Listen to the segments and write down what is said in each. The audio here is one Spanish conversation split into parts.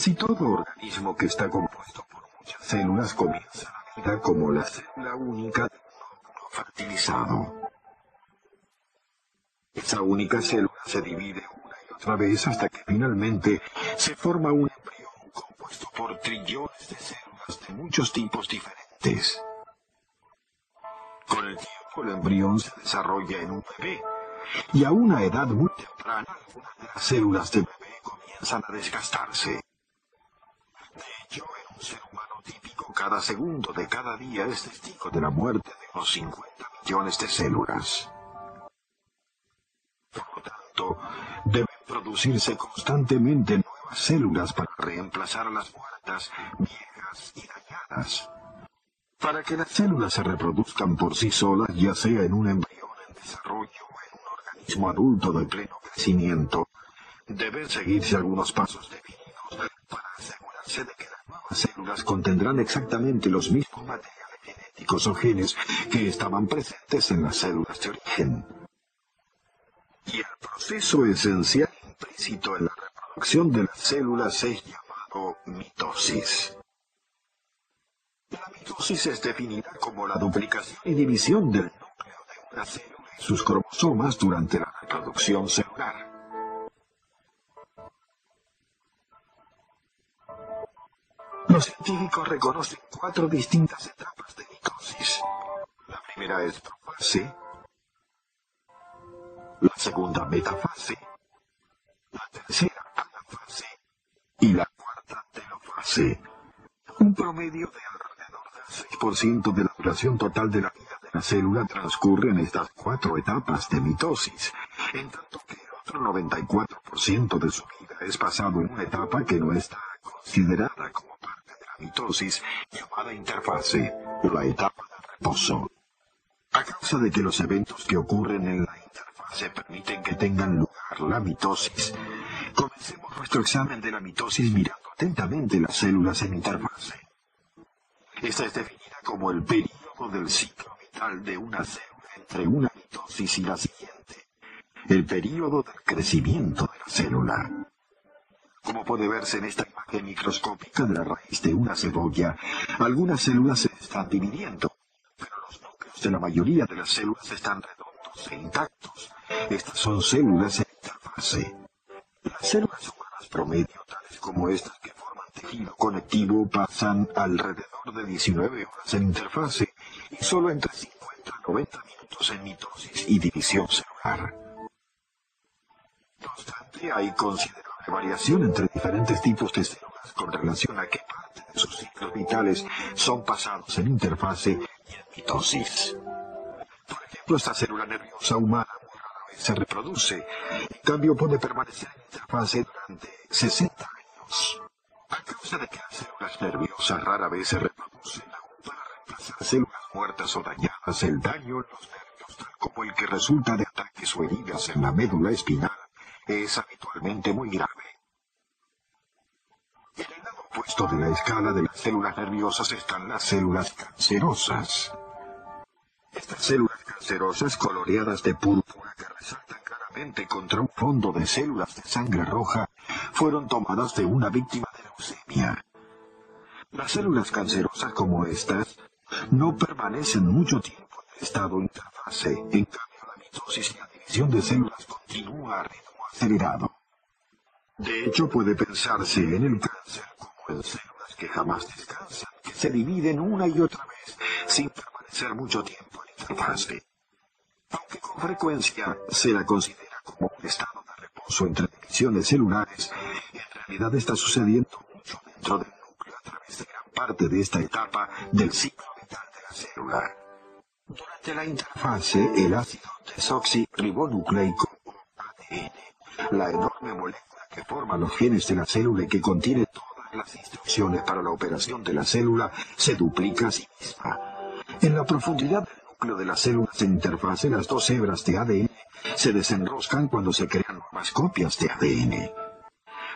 Casi todo organismo que está compuesto por muchas células comienza la vida como la célula única de un óvulo fertilizado. Esa única célula se divide una y otra vez hasta que finalmente se forma un embrión compuesto por trillones de células de muchos tipos diferentes. Con el tiempo el embrión se desarrolla en un bebé y a una edad muy temprana algunas de las células del bebé comienzan a desgastarse. De hecho, en un ser humano típico, cada segundo de cada día es testigo de la muerte de unos 50 millones de células. Por lo tanto, deben producirse constantemente nuevas células para reemplazar a las muertas, viejas y dañadas. Para que las células se reproduzcan por sí solas, ya sea en un embrión en desarrollo o en un organismo adulto de pleno crecimiento, deben seguirse algunos pasos definidos para asegurarse de que las nuevas células contendrán exactamente los mismos materiales genéticos o genes que estaban presentes en las células de origen. Y el proceso esencial implícito en la reproducción de las células es llamado mitosis. La mitosis es definida como la duplicación y división del núcleo de una célula y sus cromosomas durante la reproducción celular. Los científicos reconocen 4 distintas etapas de mitosis. La primera es profase, la segunda metafase, la tercera anafase y la cuarta telofase. Un promedio de alrededor del 6% de la duración total de la vida de la célula transcurre en estas 4 etapas de mitosis, en tanto que el otro 94% de su vida es pasado en una etapa que no está considerada como parte de la mitosis, llamada interfase, o la etapa de reposo. A causa de que los eventos que ocurren en la interfase permiten que tengan lugar la mitosis, comencemos nuestro examen de la mitosis mirando atentamente las células en interfase. Esta es definida como el período del ciclo vital de una célula entre una mitosis y la siguiente, el período del crecimiento de la célula. Como puede verse en esta imagen microscópica de la raíz de una cebolla, algunas células se están dividiendo, pero los núcleos de la mayoría de las células están redondos e intactos. Estas son células en interfase. Las células humanas promedio, tales como estas que forman tejido conectivo, pasan alrededor de 19 horas en interfase y solo entre 50 a 90 minutos en mitosis y división celular. No obstante, hay considerable variación entre diferentes tipos de células con relación a qué parte de sus ciclos vitales son pasados en interfase y en mitosis. Por ejemplo, esta célula nerviosa humana muy rara vez se reproduce, en cambio puede permanecer en interfase durante 60 años. A causa de que las células nerviosas rara vez se reproducen, aún para reemplazar células muertas o dañadas, el daño en los nervios, tal como el que resulta de ataques o heridas en la médula espinal, es habitualmente muy grave. En el lado opuesto de la escala de las células nerviosas están las células cancerosas. Estas células cancerosas coloreadas de púrpura que resaltan claramente contra un fondo de células de sangre roja fueron tomadas de una víctima de leucemia. Las células cancerosas como estas no permanecen mucho tiempo en estado interfase, en cambio la mitosis y la división de células continúa a ritmo acelerado. De hecho, puede pensarse en el cáncer como en células que jamás descansan, que se dividen una y otra vez sin permanecer mucho tiempo en interfase. Aunque con frecuencia se la considera como un estado de reposo entre divisiones celulares, en realidad está sucediendo mucho dentro del núcleo a través de gran parte de esta etapa del ciclo vital de la célula. Durante la interfase, el ácido desoxirribonucleico, o ADN, la enorme molécula que forma los genes de la célula y que contiene todas las instrucciones para la operación de la célula, se duplica a sí misma. En la profundidad del núcleo de las células en interfase, las 2 hebras de ADN se desenroscan cuando se crean nuevas copias de ADN.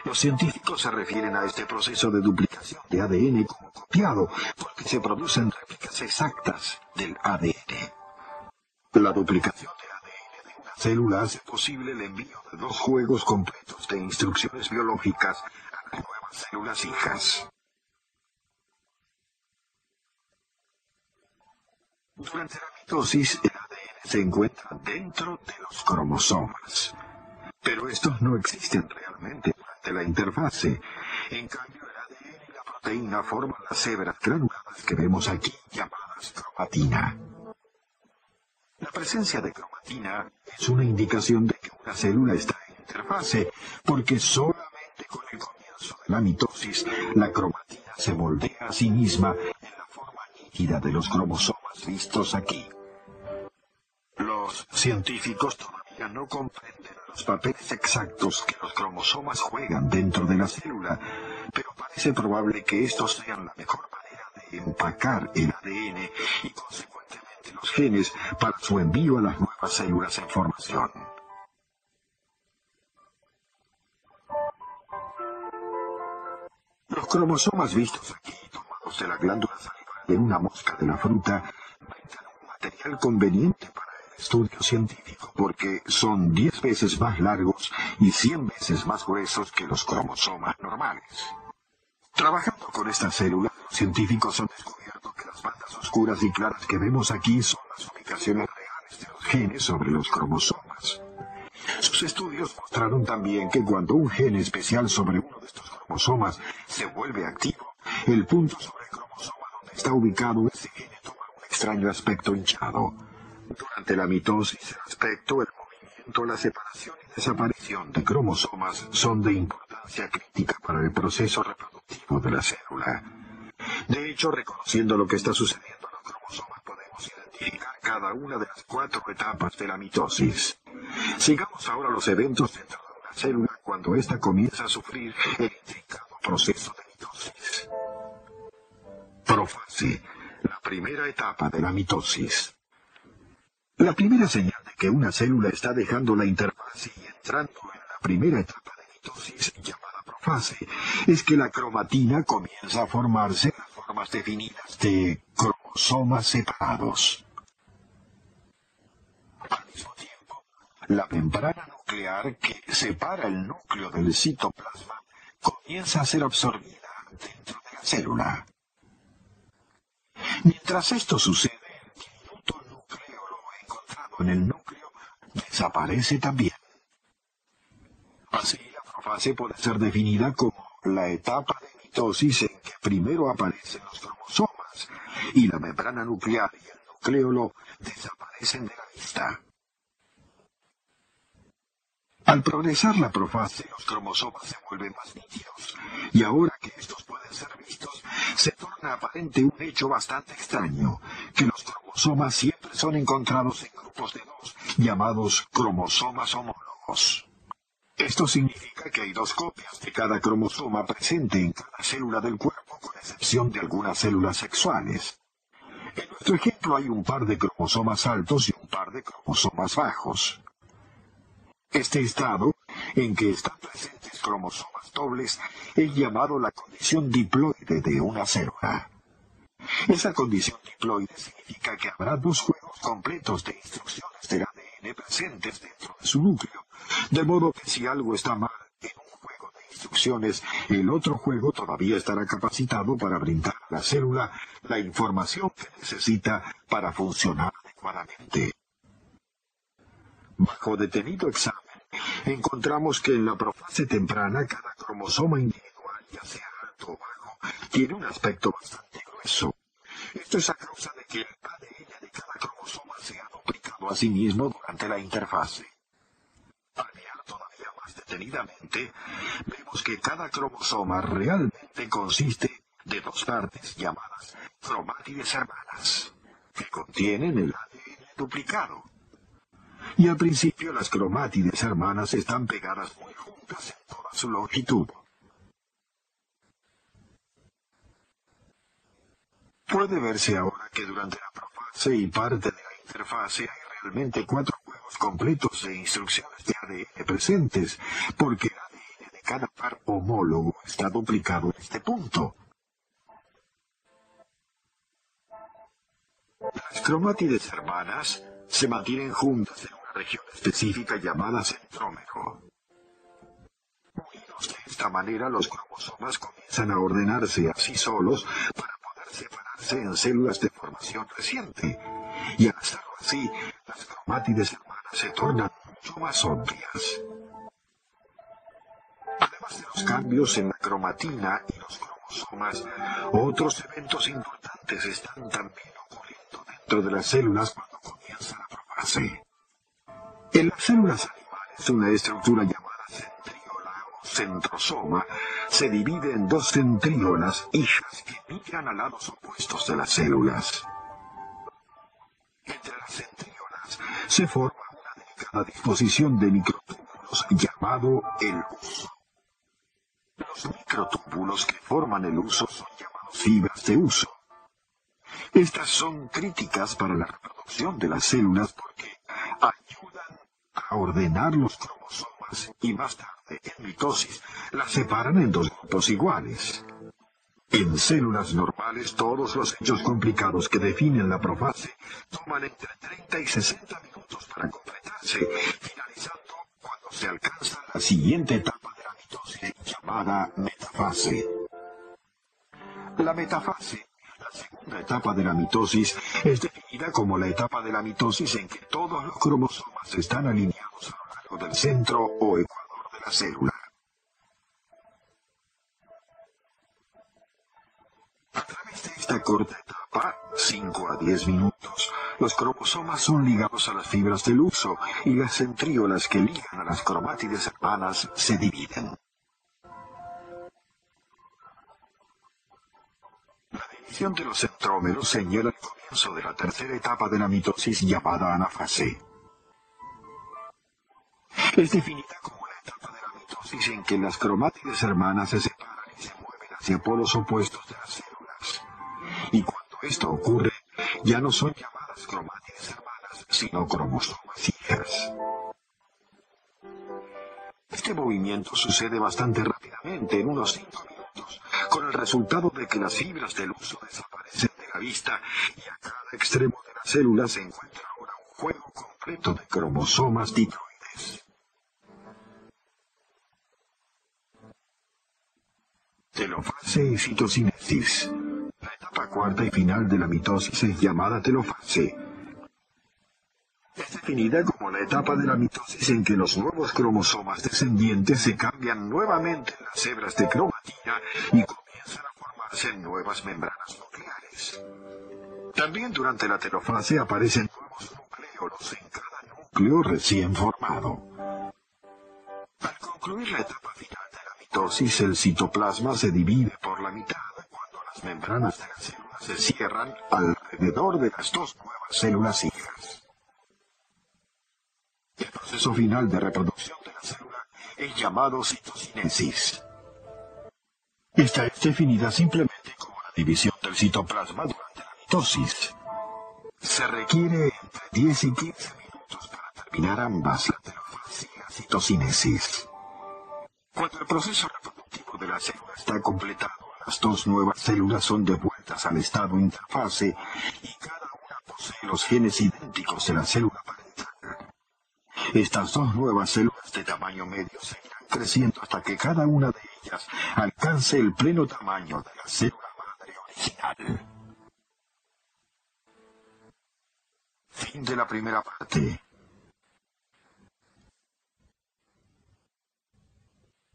Los científicos se refieren a este proceso de duplicación de ADN como copiado, porque se producen réplicas exactas del ADN. La duplicación de ADN de una célula hace posible el envío de 2 juegos completos de instrucciones biológicas a las nuevas las células hijas. Durante la mitosis, el ADN se encuentra dentro de los cromosomas. Pero estos no existen realmente durante la interfase. En cambio, el ADN y la proteína forman las hebras granuladas que vemos aquí, llamadas cromatina. La presencia de cromatina es una indicación de que una célula está en interfase, porque solamente con el comienzo de la mitosis, la cromatina se moldea a sí misma en la forma nítida de los cromosomas vistos aquí. Los científicos todavía no comprenden los papeles exactos que los cromosomas juegan dentro de la célula, pero parece probable que estos sean la mejor manera de empacar el ADN y consecuentemente los genes para su envío a las nuevas células en formación. Los cromosomas vistos aquí, tomados de la glándula salival de una mosca de la fruta, brindan un material conveniente para el estudio científico porque son 10 veces más largos y 100 veces más gruesos que los cromosomas normales. Trabajando con estas células, los científicos han descubierto que las bandas oscuras y claras que vemos aquí son las ubicaciones reales de los genes sobre los cromosomas. Sus estudios mostraron también que cuando un gen especial sobre uno de estos cromosomas se vuelve activo, el punto sobre el cromosoma donde está ubicado ese gen toma un extraño aspecto hinchado. Durante la mitosis, el aspecto, el movimiento, la separación y desaparición de cromosomas son de importancia crítica para el proceso reproductivo de la célula. De hecho, reconociendo lo que está sucediendo en los cromosomas, podemos identificar cada una de las 4 etapas de la mitosis. Sigamos ahora los eventos dentro de una célula cuando ésta comienza a sufrir el intrincado proceso de mitosis. Profase, la primera etapa de la mitosis. La primera señal de que una célula está dejando la interfase y entrando en la primera etapa de mitosis, llamada profase, es que la cromatina comienza a formarse en las formas definidas de cromosomas separados. Al mismo tiempo, la membrana nuclear que separa el núcleo del citoplasma comienza a ser absorbida dentro de la célula. Mientras esto sucede, el diminuto nucleolo encontrado en el núcleo desaparece también. Así, la profase puede ser definida como la etapa de mitosis en que primero aparecen los cromosomas y la membrana nuclear y el nucleolo desaparecen de la vista. Al progresar la profase, los cromosomas se vuelven más nítidos, y ahora que estos pueden ser vistos, se torna aparente un hecho bastante extraño, que los cromosomas siempre son encontrados en grupos de 2, llamados cromosomas homólogos. Esto significa que hay 2 copias de cada cromosoma presente en cada célula del cuerpo, con excepción de algunas células sexuales. En nuestro ejemplo hay un par de cromosomas altos y un par de cromosomas bajos. Este estado, en que están presentes cromosomas dobles, es llamado la condición diploide de una célula. Esa condición diploide significa que habrá 2 juegos completos de instrucciones del ADN presentes dentro de su núcleo, de modo que si algo está mal en un juego de instrucciones, el otro juego todavía estará capacitado para brindar a la célula la información que necesita para funcionar adecuadamente. Bajo detenido examen, encontramos que en la profase temprana cada cromosoma individual, ya sea alto o bajo, tiene un aspecto bastante grueso. Esto es a causa de que el ADN de cada cromosoma se ha duplicado a sí mismo durante la interfase. Al mirar todavía más detenidamente, vemos que cada cromosoma realmente consiste de 2 partes llamadas cromátides hermanas, que contienen el ADN duplicado. Y al principio las cromátides hermanas están pegadas muy juntas en toda su longitud. Puede verse ahora que durante la profase y parte de la interfase hay realmente 4 juegos completos de instrucciones de ADN presentes, porque el ADN de cada par homólogo está duplicado en este punto. Las cromátides hermanas se mantienen juntas en una región específica llamada centrómero. Unidos de esta esta manera los cromosomas comienzan a ordenarse a sí solos para poder separarse en células de formación reciente. Y al hacerlo así, las cromátides hermanas se tornan mucho más obvias. Además de los cambios en la cromatina y los cromosomas, otros eventos importantes están también ocurriendo dentro de las células cuando comienzan a propagarse. En las células animales, una estructura llamada centríola o centrosoma se divide en dos centríolas hijas que migran a lados opuestos de las células. Entre las centríolas se forma una delicada disposición de microtúbulos llamado el huso. Los microtúbulos que forman el huso son llamados fibras de huso. Estas son críticas para la reproducción de las células porque ayudan a ordenar los cromosomas y más tarde, en mitosis, las separan en dos grupos iguales. En células normales, todos los hechos complicados que definen la profase toman entre 30 y 60 minutos para completarse, finalizando cuando se alcanza la siguiente etapa de la mitosis, llamada metafase. La metafase, la segunda etapa de la mitosis, es definida como la etapa de la mitosis en que todos los cromosomas están alineados a lo largo del centro o ecuador de la célula. A través de esta corta etapa, 5 a 10 minutos, los cromosomas son ligados a las fibras del huso y las centríolas que ligan a las cromátides hermanas se dividen. La división de los centrómeros señala el comienzo de la tercera etapa de la mitosis llamada anafase. Es definida como la etapa de la mitosis en que las cromátides hermanas se separan y se mueven hacia polos opuestos de las células. Y cuando esto ocurre, ya no son llamadas cromátides hermanas, sino cromosomas hijas. Este movimiento sucede bastante rápidamente, en unos 5 minutos, con el resultado de que las fibras del huso desaparecen de la vista y a cada extremo de la célula se encuentra ahora un juego completo de cromosomas diploides. Telofase y citocinesis. La etapa cuarta y final de la mitosis es llamada telofase. Es definida como la etapa de la mitosis en que los nuevos cromosomas descendientes se cambian nuevamente en las hebras de cromatina y comienzan a formarse nuevas membranas nucleares. También durante la telofase aparecen nuevos nucleolos en cada núcleo recién formado. Al concluir la etapa final de la mitosis, el citoplasma se divide por la mitad cuando las membranas de la célula se cierran alrededor de las dos nuevas células hijas. El proceso final de reproducción de la célula es llamado citocinesis. Esta es definida simplemente como la división del citoplasma durante la mitosis. Se requiere entre 10 y 15 minutos para terminar ambas, la telofase y la citocinesis. Cuando el proceso reproductivo de la célula está completado, las dos nuevas células son devueltas al estado interfase y cada una posee los genes idénticos de la célula parental. Estas dos nuevas células de tamaño medio seguirán creciendo hasta que cada una de ellas alcance el pleno tamaño de la célula madre original. Fin de la primera parte.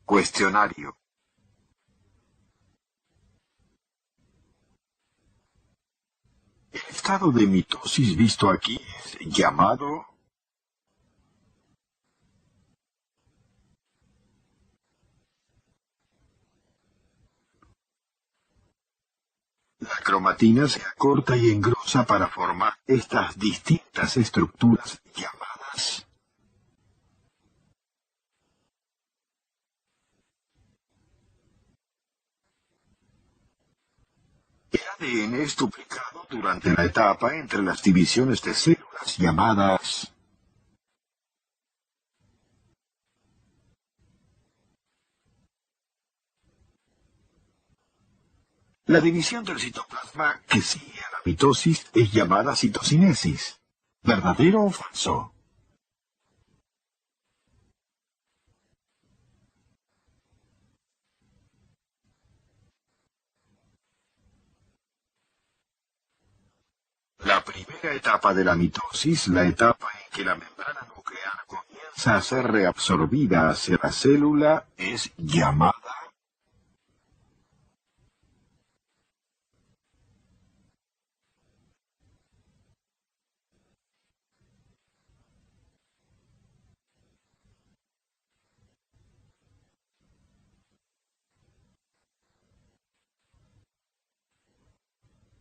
Cuestionario. El estado de mitosis visto aquí es llamado la cromatina se acorta y engrosa para formar estas distintas estructuras llamadas el ADN es duplicado durante la etapa entre las divisiones de células llamadas la división del citoplasma que sigue a la mitosis es llamada citocinesis. ¿Verdadero o falso? primera etapa de la mitosis, la etapa en que la membrana nuclear comienza a ser reabsorbida hacia la célula, es llamada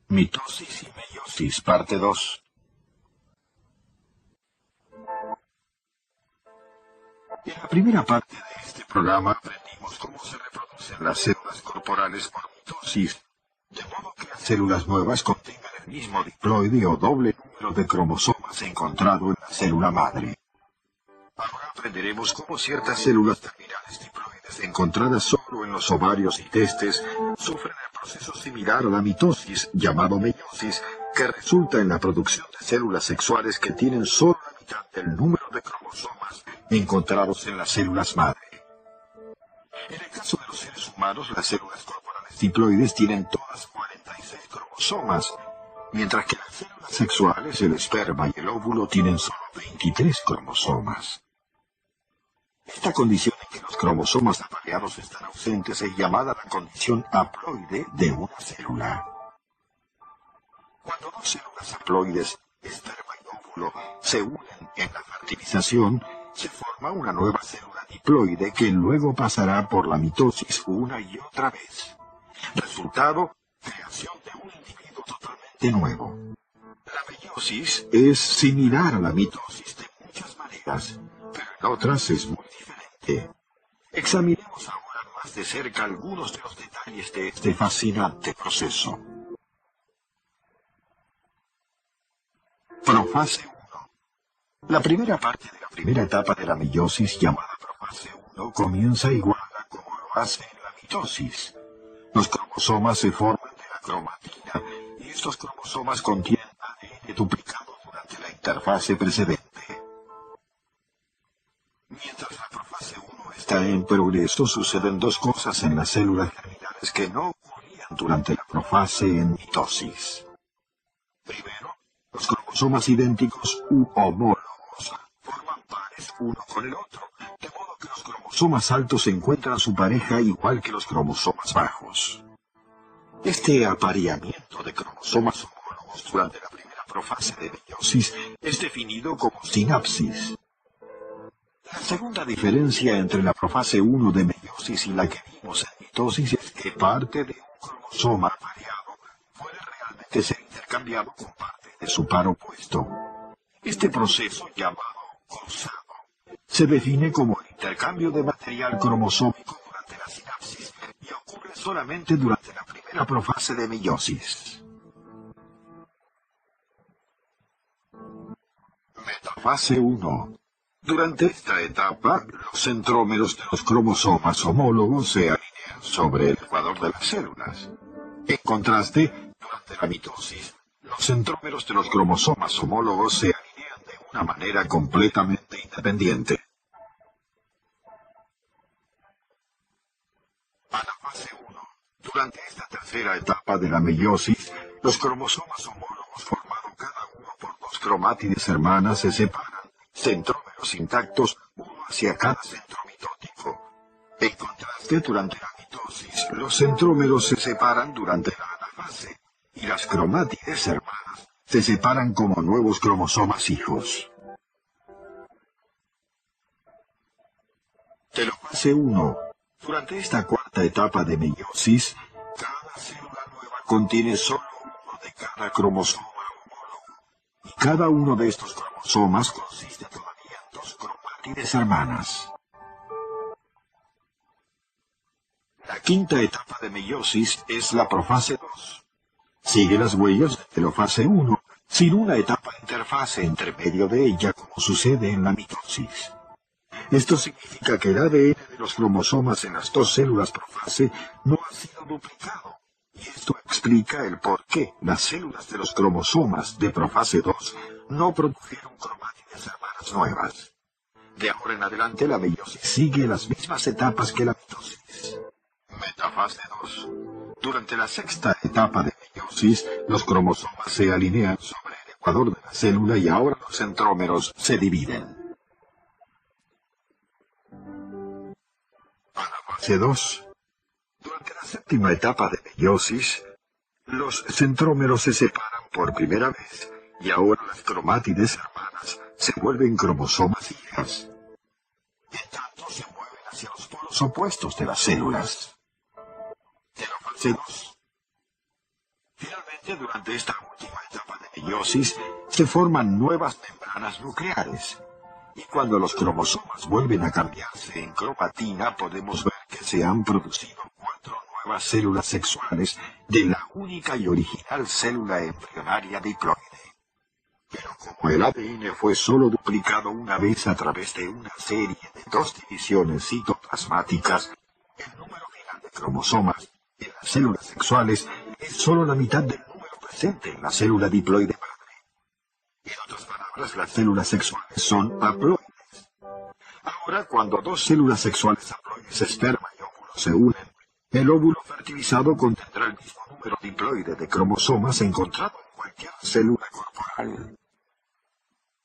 mitosis y meiosis, parte 2. En la primera parte de este programa aprendimos cómo se reproducen las células corporales por mitosis, de modo que las células nuevas contengan el mismo diploide o doble número de cromosomas encontrado en la célula madre. Ahora aprenderemos cómo ciertas células terminales diploides encontradas solo en los ovarios y testes sufren el proceso similar a la mitosis, llamado meiosis, que resulta en la producción de células sexuales que tienen solo la mitad del número de cromosomas encontrados en las células madre. En el caso de los seres humanos, las células corporales diploides tienen todas 46 cromosomas, mientras que las células sexuales, el esperma y el óvulo, tienen solo 23 cromosomas. Esta condición en que los cromosomas apareados están ausentes es llamada la condición haploide de una célula. Cuando dos células haploides, esperma y óvulo, se unen en la fertilización, se forma una nueva célula diploide que luego pasará por la mitosis una y otra vez. Resultado, creación de un individuo totalmente nuevo. La meiosis es similar a la mitosis de muchas maneras, pero en otras es muy diferente. Examinemos ahora más de cerca algunos de los detalles de este fascinante proceso. Profase 1. La primera parte de la primera etapa de la meiosis, llamada profase 1, comienza igual a como lo hace en la mitosis. Los cromosomas se forman de la cromatina y estos cromosomas contienen ADN duplicado durante la interfase precedente. Mientras la profase 1 está en progreso, suceden dos cosas en las células germinales que no ocurrían durante la profase en mitosis. Primero, los cromosomas idénticos u homólogos forman pares uno con el otro, de modo que los cromosomas altos encuentran su pareja igual que los cromosomas bajos. Este apareamiento de cromosomas homólogos durante la primera profase de meiosis es definido como sinapsis. La segunda diferencia entre la profase 1 de meiosis y la que vimos en mitosis es que parte de un cromosoma apareado puede realmente ser intercambiado con parte de su par opuesto. Este proceso, llamado cruzado, se define como el intercambio de material cromosómico durante la sinapsis y ocurre solamente durante la primera profase de meiosis. Metafase 1. Durante esta etapa, los centrómeros de los cromosomas homólogos se alinean sobre el ecuador de las células. En contraste, durante la mitosis, los centrómeros de los cromosomas homólogos se alinean de una manera completamente independiente. Anafase 1. Durante esta tercera etapa de la meiosis, los cromosomas homólogos formados cada uno por dos cromátides hermanas se separan, centrómeros intactos, uno hacia cada centro mitótico. En contraste, durante la mitosis, los centrómeros se separan durante la anafase, y las cromátides hermanas se separan como nuevos cromosomas hijos. Telofase 1. Durante esta cuarta etapa de meiosis, cada célula nueva contiene solo uno de cada cromosoma homólogo, y cada uno de estos cromosomas consiste todavía en dos cromátides hermanas. La quinta etapa de meiosis es la profase 2. Sigue las huellas de telofase 1, sin una etapa interfase entre medio de ella, como sucede en la mitosis. Esto significa que el ADN de los cromosomas en las dos células profase no ha sido duplicado, y esto explica el por qué las células de los cromosomas de profase 2 no produjeron cromátides hermanas nuevas. De ahora en adelante la meiosis sigue las mismas etapas que la mitosis. Metafase 2. Durante la sexta etapa de meiosis, los cromosomas se alinean sobre el Ecuador de la célula y ahora los centrómeros se dividen. Para la fase 2. Durante la séptima etapa de meiosis, los centrómeros se separan por primera vez y ahora las cromátides hermanas se vuelven cromosomas hijas. En tanto se mueven hacia los polos opuestos de las células. Fase 2. Finalmente, durante esta última etapa de meiosis, se forman nuevas membranas nucleares. Y cuando los cromosomas vuelven a cambiarse en cromatina, podemos ver que se han producido 4 nuevas células sexuales de la única y original célula embrionaria diploide. Pero como el ADN fue solo duplicado una vez a través de una serie de 2 divisiones citoplasmáticas, el número final de cromosomas en las células sexuales es solo la mitad del número presente en la célula diploide madre. En otras palabras, las células sexuales son haploides. Ahora, cuando 2 células sexuales haploides, esperma y óvulo, se unen, el óvulo fertilizado contendrá el mismo número diploide de cromosomas encontrado en cualquier célula corporal.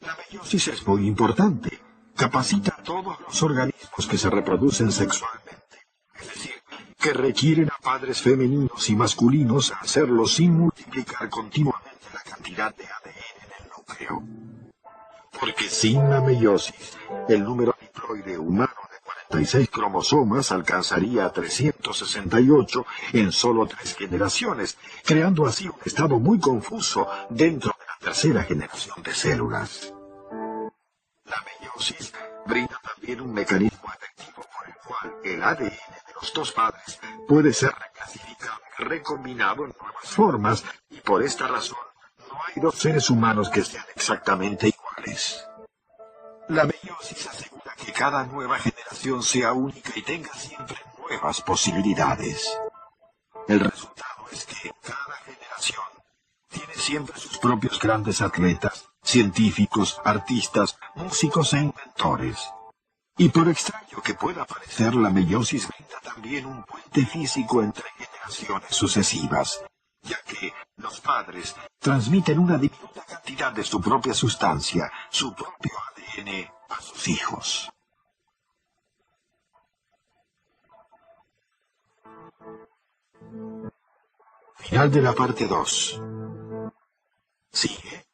La meiosis es muy importante. Capacita a todos los organismos que se reproducen sexualmente. Es decir, que requieren a padres femeninos y masculinos a hacerlo sin multiplicar continuamente la cantidad de ADN en el núcleo. Porque sin la meiosis, el número diploide humano de 46 cromosomas alcanzaría a 368 en solo 3 generaciones, creando así un estado muy confuso dentro de la tercera generación de células. La meiosis brinda también un mecanismo efectivo por el cual el ADN de los 2 padres puede ser reclasificado y recombinado en nuevas formas, y por esta razón no hay 2 seres humanos que sean exactamente iguales. La meiosis asegura que cada nueva generación sea única y tenga siempre nuevas posibilidades. El resultado es que cada generación tiene siempre sus propios grandes atletas, científicos, artistas, músicos e inventores. Y por extraño que pueda parecer, la meiosis brinda también un puente físico entre generaciones sucesivas, ya que los padres transmiten una diminuta cantidad de su propia sustancia, su propio ADN, a sus hijos. Final de la parte 2. Sigue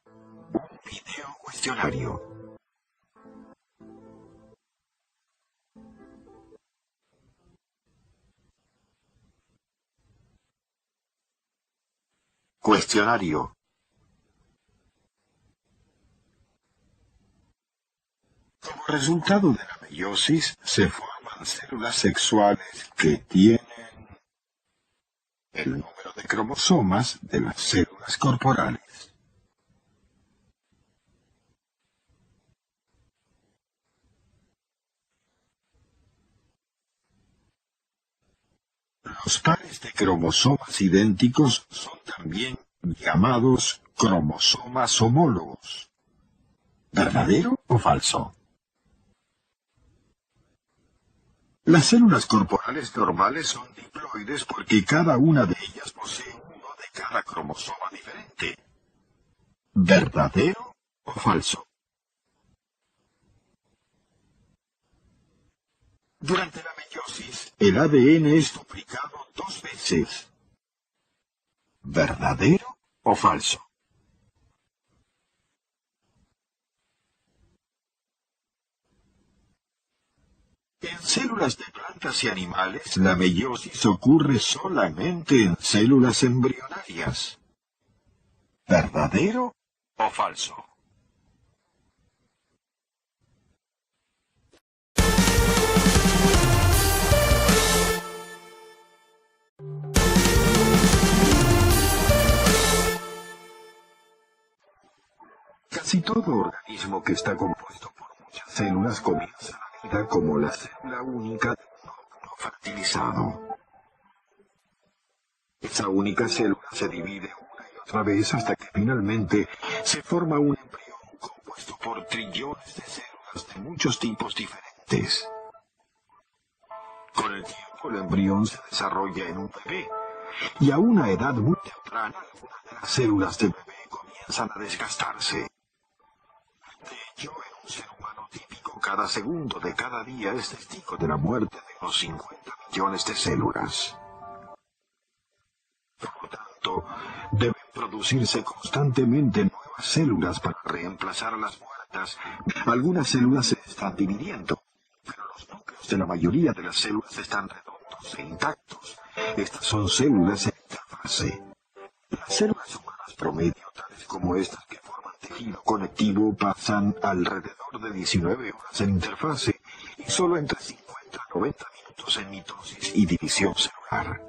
un video cuestionario. Cuestionario. Como resultado de la meiosis, se forman células sexuales que tienen el número de cromosomas de las células corporales. Los pares de cromosomas idénticos son también llamados cromosomas homólogos. ¿Verdadero o falso? Las células corporales normales son diploides porque cada una de ellas posee uno de cada cromosoma diferente. ¿Verdadero o falso? Durante la meiosis, el ADN es duplicado 2 veces. ¿Verdadero o falso? En células de plantas y animales, la meiosis ocurre solamente en células embrionarias. ¿Verdadero o falso? Casi todo organismo que está compuesto por muchas células comienza la vida como la célula única de un óvulo fertilizado. Esa única célula se divide una y otra vez hasta que finalmente se forma un embrión compuesto por trillones de células de muchos tipos diferentes. Con el tiempo, el embrión se desarrolla en un bebé, y a una edad muy temprana algunas de las células del bebé comienzan a desgastarse. De hecho, en un ser humano típico, cada segundo de cada día es testigo de la muerte de unos 50 millones de células. Por lo tanto, deben producirse constantemente nuevas células para reemplazar a las muertas. Algunas células se están dividiendo, pero los núcleos de la mayoría de las células están redondos e intactos. Estas son células en interfase. Las células humanas promedio, tales como estas que forman tejido conectivo, pasan alrededor de 19 horas en interfase y solo entre 50 a 90 minutos en mitosis y división celular.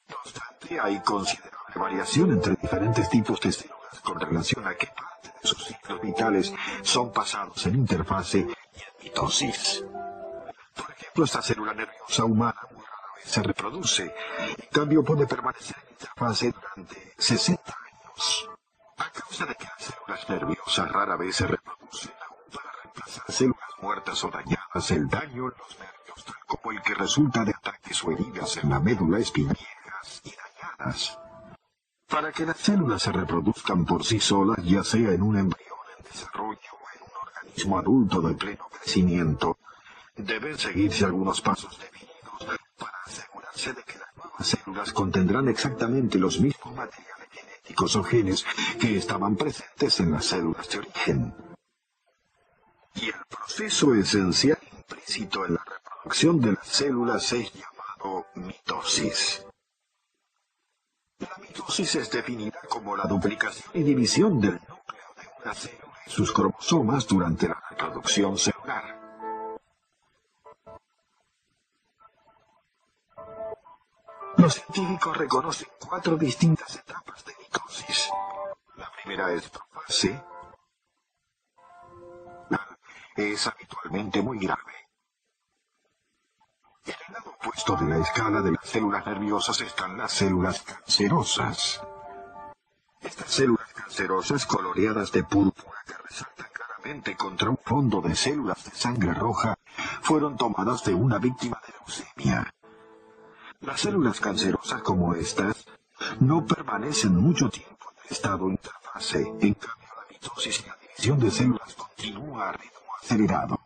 No obstante, hay considerable variación entre diferentes tipos de células con relación a qué parte de sus ciclos vitales son pasados en interfase y en mitosis. Por ejemplo, esta célula nerviosa humana muy rara vez se reproduce, en cambio puede permanecer en interfase durante 60 años. A causa de que las células nerviosas rara vez se reproducen, aún para reemplazar células muertas o dañadas, el daño en los nervios, tal como el que resulta de ataques o heridas en la médula espinal, y dañadas. Para que las células se reproduzcan por sí solas, ya sea en un embrión en desarrollo o en un organismo adulto de pleno crecimiento, deben seguirse algunos pasos definidos para asegurarse de que las nuevas células contendrán exactamente los mismos materiales genéticos o genes que estaban presentes en las células de origen. Y el proceso esencial implícito en la reproducción de las células es llamado mitosis. La mitosis es definida como la duplicación y división del núcleo de una célula y sus cromosomas durante la reproducción celular. Los científicos reconocen 4 distintas etapas de mitosis. La primera es profase. Es habitualmente muy grave. En el lado opuesto de la escala de las células nerviosas están las células cancerosas. Estas células cancerosas coloreadas de púrpura que resaltan claramente contra un fondo de células de sangre roja fueron tomadas de una víctima de leucemia. Las células cancerosas como estas no permanecen mucho tiempo en el estado interfase. En cambio, la mitosis y la división de células continúa a ritmo acelerado.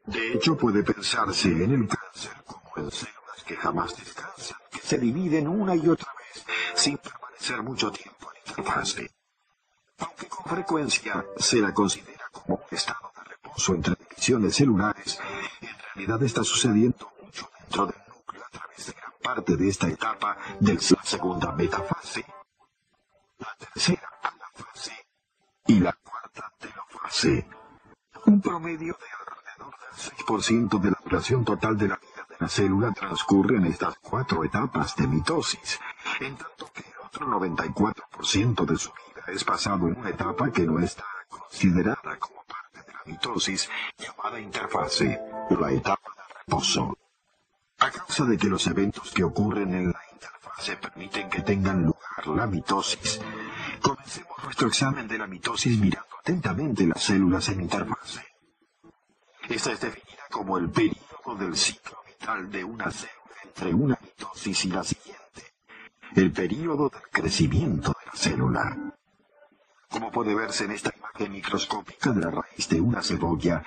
De hecho, puede pensarse en el cáncer como en células que jamás descansan, que se dividen una y otra vez sin permanecer mucho tiempo en interfase. Aunque con frecuencia se la considera como un estado de reposo entre divisiones celulares, en realidad está sucediendo mucho dentro del núcleo a través de gran parte de esta etapa de la segunda metafase, la tercera anafase y la cuarta telofase. Un promedio de alrededor del 6% de la duración total de la vida de la célula transcurre en estas 4 etapas de mitosis, en tanto que el otro 94% de su vida es pasado en una etapa que no está considerada como parte de la mitosis, llamada interfase, la etapa de reposo. A causa de que los eventos que ocurren en la interfase permiten que tengan lugar la mitosis, comencemos nuestro examen de la mitosis mirando atentamente las células en interfase. Esta es definida como el período del ciclo vital de una célula entre una mitosis y la siguiente, el período del crecimiento de la célula. Como puede verse en esta imagen microscópica de la raíz de una cebolla,